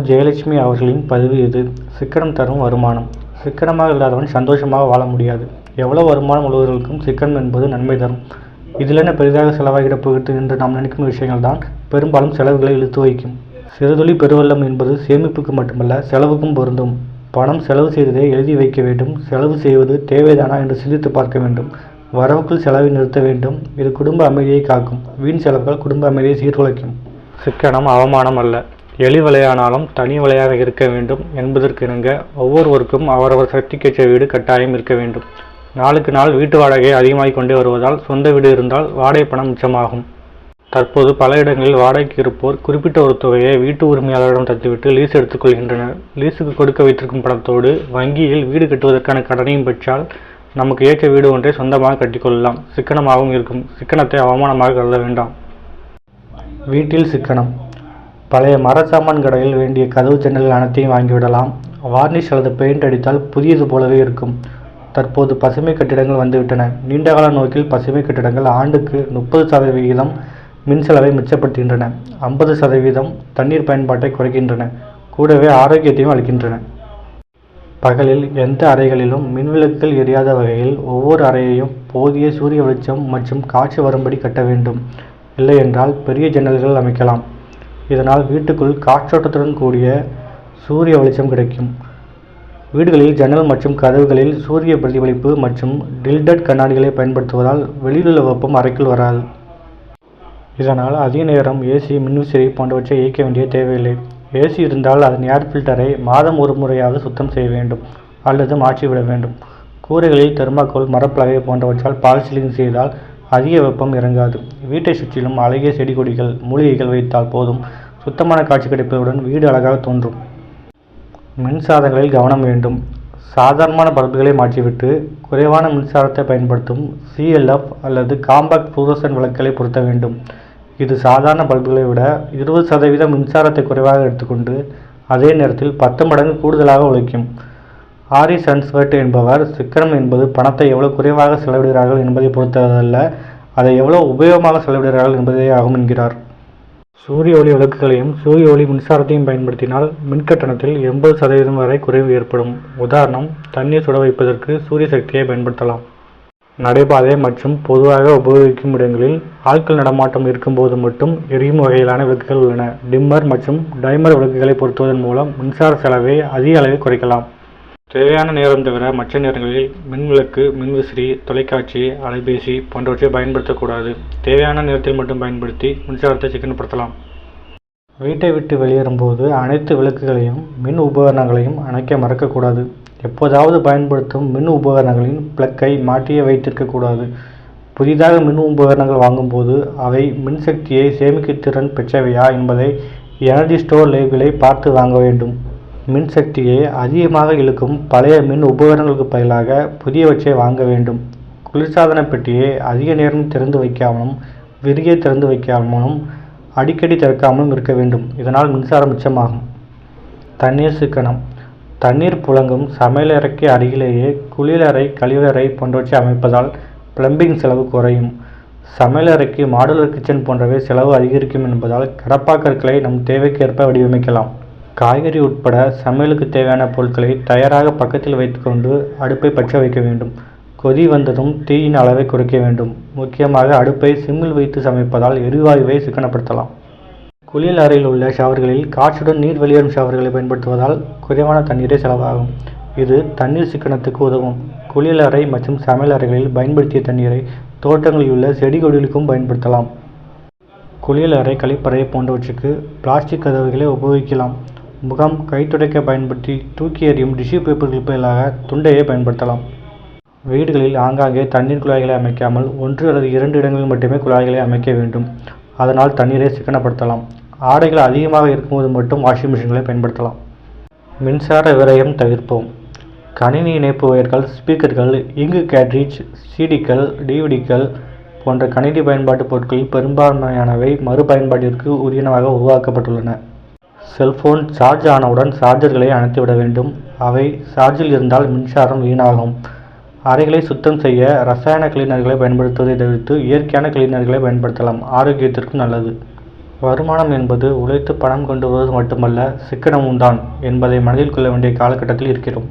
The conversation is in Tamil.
ஜெயலட்சுமி அவர்களின் பதிவு இது. சிக்கனம் தரும் வருமானம். சிக்கனமாக இல்லாதவன் சந்தோஷமாக வாழ முடியாது. எவ்வளவு வருமானம் உள்ளவர்களுக்கும் சிக்கனம் என்பது நன்மை தரும். இதிலென பெரிதாக செலவாகிடப் போகிறது என்று நாம் நினைக்கும் விஷயங்கள் தான் பெரும்பாலும் செலவுகளை இழுத்து வைக்கும். சிறுதுளி பெருவெள்ளம் என்பது சேமிப்புக்கு மட்டுமல்ல, செலவுக்கும் பொருந்தும். பணம் செலவு செய்ததை எழுதி வைக்க வேண்டும். செலவு செய்வது தேவைதானா என்று சிந்தித்து பார்க்க வேண்டும். வரவுக்குள் செலவை நிறுத்த வேண்டும். இது குடும்ப அமைதியை காக்கும். வீண் செலவுகள் குடும்ப அமைதியை சீர்குலைக்கும். சிக்கனம் அவமானம் அல்ல. எலி வலையானாலும் தனி வலையாக இருக்க வேண்டும் என்பதற்கு இணங்க ஒவ்வொருவருக்கும் அவரவர் சக்திக்கேற்ற வீடு கட்டாயம் இருக்க வேண்டும். நாளுக்கு நாள் வீட்டு வாடகை அதிகமாகிக் கொண்டே வருவதால் சொந்த வீடு இருந்தால் வாடகை பணம் மிச்சமாகும். தற்போது பல இடங்களில் வாடகைக்கு இருப்போர் குறிப்பிட்ட ஒரு தொகையை வீட்டு உரிமையாளரிடம் தந்துவிட்டு லீஸ் எடுத்துக்கொள்கின்றனர். லீஸுக்கு கொடுக்க வைத்திருக்கும் பணத்தோடு வங்கியில் வீடு கட்டுவதற்கான கடனையும் பெற்றால் நமக்கு ஏற்ற வீடு ஒன்றை சொந்தமாக கட்டிக்கொள்ளலாம். சிக்கனமாகவும் இருக்கும். சிக்கனத்தை அவமானமாக கருத வேண்டாம். வீட்டில் சிக்கனம். பழைய மரச்சாமான் கடையில் வேண்டிய கதவு ஜன்னல்கள் அனைத்தையும் வாங்கிவிடலாம். வார்னிஷ் அல்லது பெயிண்ட் அடித்தால் புதியது போலவே இருக்கும். தற்போது பசுமை கட்டிடங்கள் வந்துவிட்டன. நீண்டகால நோக்கில் பசுமை கட்டிடங்கள் ஆண்டுக்கு 30% மின் செலவை மிச்சப்படுத்துகின்றன. 50% தண்ணீர் பயன்பாட்டை குறைக்கின்றன. கூடவே ஆரோக்கியத்தையும் அளிக்கின்றன. பகலில் எந்த அறைகளிலும் மின்விளக்குகள் எரியாத வகையில் ஒவ்வொரு அறையையும் போதிய சூரிய வெளிச்சம் மற்றும் காற்று வரும்படி கட்ட வேண்டும். இல்லையென்றால் பெரிய ஜன்னல்கள் அமைக்கலாம். இதனால் வீட்டுக்குள் காற்றோட்டத்துடன் கூடிய சூரிய வெளிச்சம் கிடைக்கும். வீடுகளில் ஜன்னல் மற்றும் கதவுகளில் சூரிய பிரதிபலிப்பு மற்றும் டில்டட் கண்ணாடிகளை பயன்படுத்துவதால் வெளியிலுள்ள வெப்பம் அறைக்குள் வராது. இதனால் அதிக நேரம் ஏசி, மின்விசிறி போன்றவற்றை இயக்க வேண்டிய தேவையில்லை. ஏசி இருந்தால் அதன் ஏர் ஃபில்டரை மாதம் ஒரு முறையாவது சுத்தம் செய்ய வேண்டும் அல்லது மாற்றிவிட வேண்டும். கூரைகளில் தெர்மாக்கோல், மரப்பலகை போன்றவற்றால் பால் சீலிங் செய்தால் அதிக வெப்பம் இறங்காது. வீட்டை சுற்றிலும் அழகிய செடி கொடிகள், மூலிகைகள் வைத்தால் போதும். சுத்தமான காட்சி கிடைப்பதுடன் வீடு அழகாக தோன்றும். மின்சாதனங்களில் கவனம் வேண்டும். சாதாரணமான பல்புகளை மாற்றிவிட்டு குறைவான மின்சாரத்தை பயன்படுத்தும் CLF அல்லது காம்பாக்ட் ஃப்ளூரசன்ட் விளக்குகளை பொருத்த வேண்டும். இது சாதாரண பல்புகளை விட 20% மின்சாரத்தை குறைவாக எடுத்துக்கொண்டு அதே நேரத்தில் 10 மடங்கு கூடுதலாக உழைக்கும். ஆரி சன்ஸ்வர்ட் என்பவர், சிக்கனம் என்பது பணத்தை எவ்வளவு குறைவாக செலவிடுகிறார்கள் என்பதை பொறுத்ததல்ல, அதை எவ்வளவு உபயோகமாக செலவிடுகிறார்கள் என்பதே ஆகும் என்கிறார். சூரிய ஒளி விளக்குகளையும் சூரிய ஒளி மின்சாரத்தையும் பயன்படுத்தினால் மின்கட்டணத்தில் 80% வரை குறைவு ஏற்படும். உதாரணம், தண்ணீர் சுட வைப்பதற்கு சூரிய சக்தியை பயன்படுத்தலாம். நடைபாதை மற்றும் பொதுவாக உபயோகிக்கும் இடங்களில் ஆட்கள் நடமாட்டம் இருக்கும்போது மட்டும் எரியும் வகையிலான விளக்குகள் உள்ளன. டிம்மர் மற்றும் டைமர் விளக்குகளை பொருத்துவதன் மூலம் மின்சார செலவை அதிக அளவில் குறைக்கலாம். தேவையான நேரம் தவிர மற்ற நேரங்களில் மின்விளக்கு, மின்விசிறி, தொலைக்காட்சி, அலைபேசி போன்றவற்றை பயன்படுத்தக்கூடாது. தேவையான நேரத்தில் மட்டும் பயன்படுத்தி மின்சாரத்தை சிக்கனப்படுத்தலாம். வீட்டை விட்டு வெளியேறும்போது அனைத்து விளக்குகளையும் மின் உபகரணங்களையும் அணைக்க மறக்கக்கூடாது. எப்போதாவது பயன்படுத்தும் மின் உபகரணங்களின் பிளக்கை மாட்டியே வைத்திருக்கக்கூடாது. புதிதாக மின் உபகரணங்கள் வாங்கும்போது அவை மின்சக்தியை சேமிக்கும் திறன் பெற்றவையா என்பதை எனர்ஜி ஸ்டோர் லேபிளை பார்த்து வாங்க வேண்டும். மின்சக்தியை அதிகமாக இழுக்கும் பழைய மின் உபகரணங்களுக்கு பதிலாக புதியவற்றை வாங்க வேண்டும். குளிர்சாதன பெட்டியை அதிக நேரம் திறந்து வைக்காமலும் விரியை திறந்து வைக்காமலும் அடிக்கடி திறக்காமலும் இருக்க வேண்டும். இதனால் மின்சாரம் மிச்சமாகும். தண்ணீர் சிக்கனம். தண்ணீர் புழங்கும் சமையலறைக்கு அருகிலேயே குளியலறை, கழிவறை போன்றவற்றை அமைப்பதால் பிளம்பிங் செலவு குறையும். சமையலறைக்கு மாடுலர் கிச்சன் போன்றவை செலவு அதிகரிக்கும் என்பதால் கடப்பாக்கற்களை நம் தேவைக்கேற்ப வடிவமைக்கலாம். காய்கறி உட்பட சமையலுக்கு தேவையான பொருட்களை தயாராக பக்கத்தில் வைத்துக்கொண்டு அடுப்பை பற்ற வைக்க வேண்டும். கொதி வந்ததும் தீயின் அளவை குறைக்க வேண்டும். முக்கியமாக அடுப்பை சிம்மில் வைத்து சமைப்பதால் எரிவாயுவை சிக்கனப்படுத்தலாம். குளியல் அறையில் உள்ள ஷவர்களில் காற்றுடன் நீர் வெளியேறும் ஷவர்களை பயன்படுத்துவதால் குறைவான தண்ணீரே செலவாகும். இது தண்ணீர் சிக்கனத்துக்கு உதவும். குளியல் அறை மற்றும் சமையல் அறைகளில் பயன்படுத்திய தண்ணீரை தோட்டங்களில் உள்ள செடி கொடிகளுக்கும் பயன்படுத்தலாம். குளியல் அறை, கழிப்பறை போன்றவற்றுக்கு பிளாஸ்டிக் கதவுகளை உபயோகிக்கலாம். முகம், கை துடைக்க பயன்படுத்தி தூக்கி எறியும் டிஷ்யூ பேப்பர்களுக்கு பதிலாக துண்டையை பயன்படுத்தலாம். வீடுகளில் ஆங்காங்கே தண்ணீர் குழாய்களை அமைக்காமல் 1 அல்லது 2 இடங்களில் மட்டுமே குழாய்களை அமைக்க வேண்டும். அதனால் தண்ணீரை சிக்கனப்படுத்தலாம். ஆடைகள் அதிகமாக இருக்கும்போது மட்டும் வாஷிங் மிஷின்களை பயன்படுத்தலாம். மின்சார விரயம் தவிர்ப்போம். கணினி இணைப்பு ஒயர்கள், ஸ்பீக்கர்கள், இங்கு கேட்ரிட்ஜ், சிடிக்கள், டிவிடிக்கள் போன்ற கணினி பயன்பாட்டு பொருட்களில் பெரும்பான்மையானவை மறுபயன்பாட்டிற்கு உரியனவாக உருவாக்கப்பட்டுள்ளன. செல்போன் சார்ஜ் ஆனவுடன் சார்ஜர்களை அணைத்துவிட வேண்டும். அவை சார்ஜில் இருந்தால் மின்சாரம் வீணாகும். அறைகளை சுத்தம் செய்ய ரசாயன கிளீனர்களை பயன்படுத்துவதை தவிர்த்து இயற்கையான கிளீனர்களை பயன்படுத்தலாம். ஆரோக்கியத்திற்கு நல்லது. வருமானம் என்பது உழைத்து பணம் கொண்டு வருவது மட்டுமல்ல, சிக்கனமும் தான் என்பதை மனதில் கொள்ள வேண்டிய காலகட்டத்தில் இருக்கிறோம்.